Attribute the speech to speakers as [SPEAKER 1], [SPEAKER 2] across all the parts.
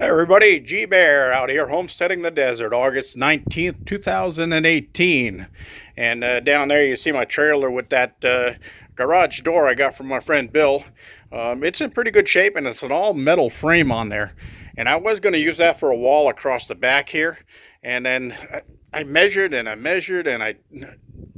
[SPEAKER 1] Hey everybody, G Bear out here homesteading the desert, August 19th, 2018. And down there you see my trailer with that garage door I got from my friend Bill. It's in pretty good shape and it's an all metal frame on there. And I was going to use that for a wall across the back here. And then I measured and I measured and I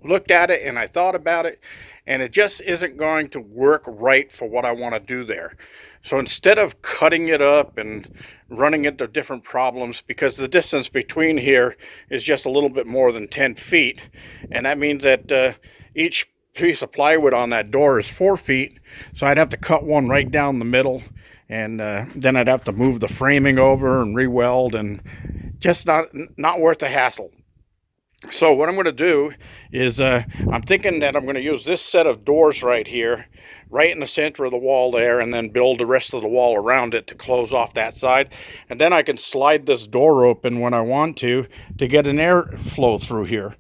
[SPEAKER 1] looked at it and I thought about it. And it just isn't going to work right for what I want to do there. So instead of cutting it up and running into different problems, because the distance between here is just a little bit more than 10 feet, and that means that each piece of plywood on that door is 4 feet, so I'd have to cut one right down the middle, and then I'd have to move the framing over and re-weld, and just not worth the hassle. So what I'm going to do is I'm thinking that I'm going to use this set of doors right here, right in the center of the wall there, and then build the rest of the wall around it to close off that side. And then I can slide this door open when I want to get an airflow through here.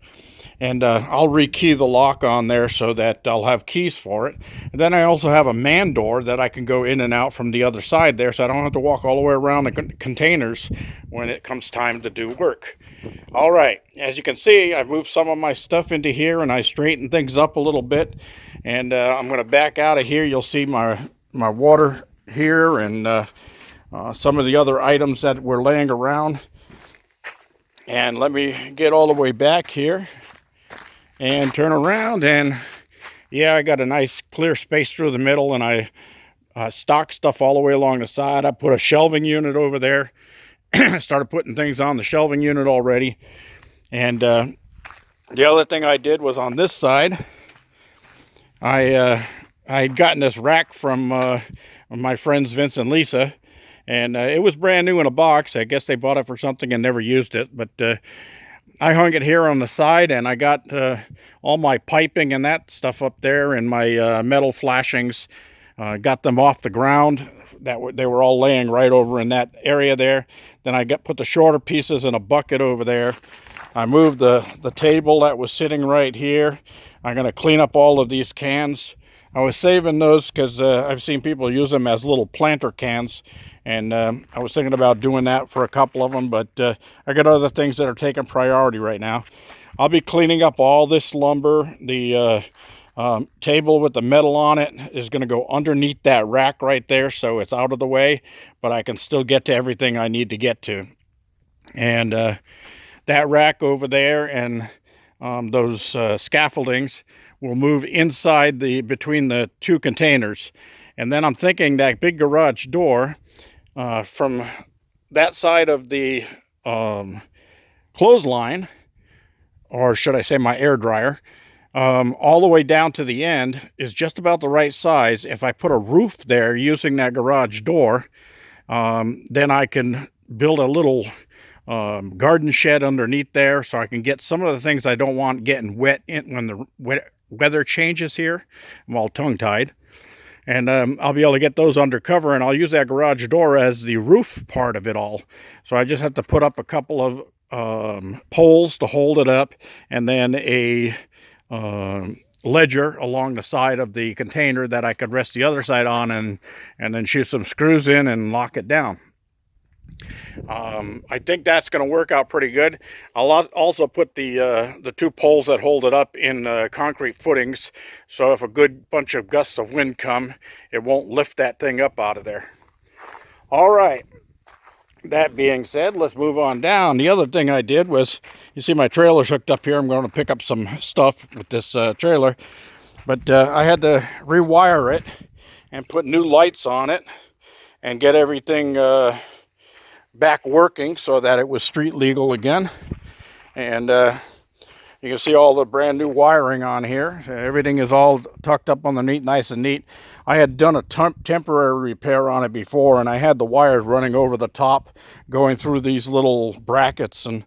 [SPEAKER 1] And I'll rekey the lock on there so that I'll have keys for it. And then I also have a man door that I can go in and out from the other side there, so I don't have to walk all the way around the containers when it comes time to do work. All right, as you can see, I've moved some of my stuff into here and I straightened things up a little bit. And I'm going to back out of here. You'll see my water here and some of the other items that were laying around. And let me get all the way back here and turn around, and yeah, I got a nice clear space through the middle, and I stocked stuff all the way along the side. I put a shelving unit over there. Started putting things on the shelving unit already. And the other thing I did was on this side, I had gotten this rack from my friends Vince and Lisa, and it was brand new in a box. I guess they bought it for something and never used it, but I hung it here on the side, and I got all my piping and that stuff up there, and my metal flashings, got them off the ground. They were all laying right over in that area there. Then I put the shorter pieces in a bucket over there. I moved the table that was sitting right here. I'm going to clean up all of these cans. I was saving those because I've seen people use them as little planter cans, and I was thinking about doing that for a couple of them, but I got other things that are taking priority right now. I'll be cleaning up all this lumber. The table with the metal on it is going to go underneath that rack right there, so it's out of the way, but I can still get to everything I need to get to. And that rack over there and those scaffoldings will move inside between the two containers. And then I'm thinking that big garage door from that side of the clothesline, or should I say my air dryer, all the way down to the end is just about the right size. If I put a roof there using that garage door, then I can build a little garden shed underneath there, so I can get some of the things I don't want getting wet when the weather changes here. I'm all tongue-tied. And I'll be able to get those under cover, and I'll use that garage door as the roof part of it all. So I just have to put up a couple of poles to hold it up, and then a ledger along the side of the container that I could rest the other side on, and then shoot some screws in and lock it down. I think that's going to work out pretty good. I'll also put the two poles that hold it up in concrete footings, so if a good bunch of gusts of wind come, it won't lift that thing up out of there. All right. That being said, let's move on down. The other thing I did was, you see my trailer's hooked up here. I'm going to pick up some stuff with this trailer, but I had to rewire it and put new lights on it and get everything back working so that it was street legal again. And you can see all the brand new wiring on here. Everything is all tucked up underneath, nice and neat. I had done a temporary repair on it before, and I had the wires running over the top, going through these little brackets, and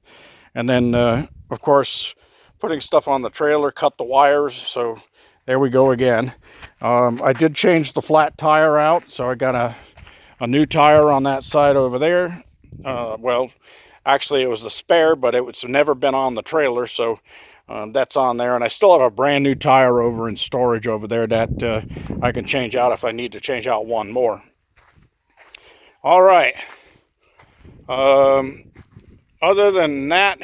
[SPEAKER 1] then of course putting stuff on the trailer, cut the wires. So there we go again. I did change the flat tire out, so I got a new tire on that side over there. Well, actually it was the spare, but it's never been on the trailer, so that's on there. And I still have a brand new tire over in storage over there that I can change out if I need to change out one more. All right, Other than that,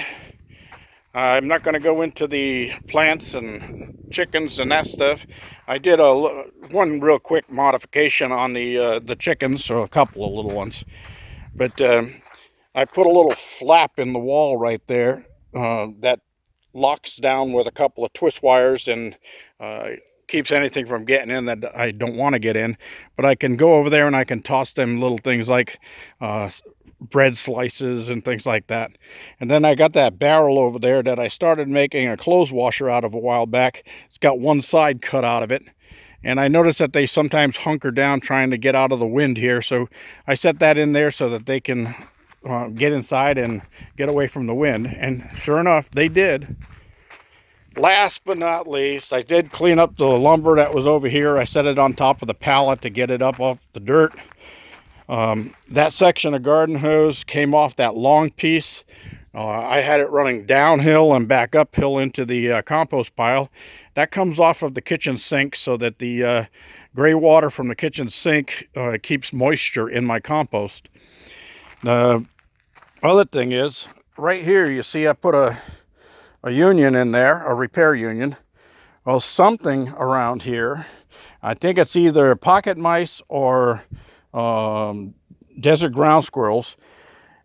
[SPEAKER 1] I'm not going to go into the plants and chickens and that stuff. I did one real quick modification on the chickens, or a couple of little ones. But I put a little flap in the wall right there that locks down with a couple of twist wires and keeps anything from getting in that I don't want to get in. But I can go over there and I can toss them little things like bread slices and things like that. And then I got that barrel over there that I started making a clothes washer out of a while back. It's got one side cut out of it. And I noticed that they sometimes hunker down trying to get out of the wind here. So I set that in there so that they can get inside and get away from the wind. And sure enough, they did. Last but not least, I did clean up the lumber that was over here. I set it on top of the pallet to get it up off the dirt. That section of garden hose came off that long piece. I had it running downhill and back uphill into the compost pile. That comes off of the kitchen sink so that the gray water from the kitchen sink keeps moisture in my compost. The other thing is, right here you see I put a union in there, a repair union. Well, something around here, I think it's either pocket mice or desert ground squirrels.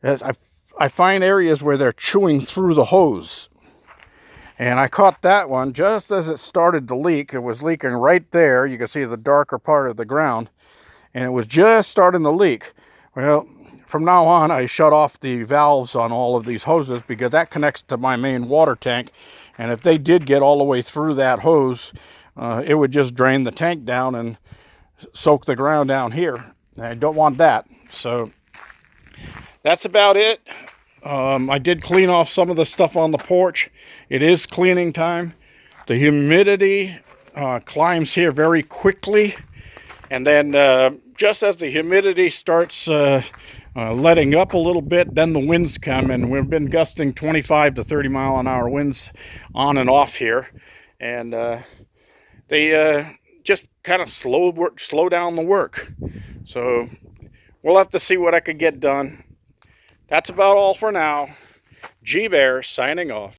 [SPEAKER 1] I find areas where they're chewing through the hose. And I caught that one just as it started to leak. It was leaking right there. You can see the darker part of the ground. And it was just starting to leak. Well, from now on, I shut off the valves on all of these hoses because that connects to my main water tank. And if they did get all the way through that hose, it would just drain the tank down and soak the ground down here. And I don't want that. So that's about it. I did clean off some of the stuff on the porch. It is cleaning time. The humidity climbs here very quickly. And then just as the humidity starts letting up a little bit, then the winds come, and we've been gusting 25 to 30 mile an hour winds on and off here. And they just kind of slow down the work. So we'll have to see what I could get done. That's about all for now. G-Bear signing off.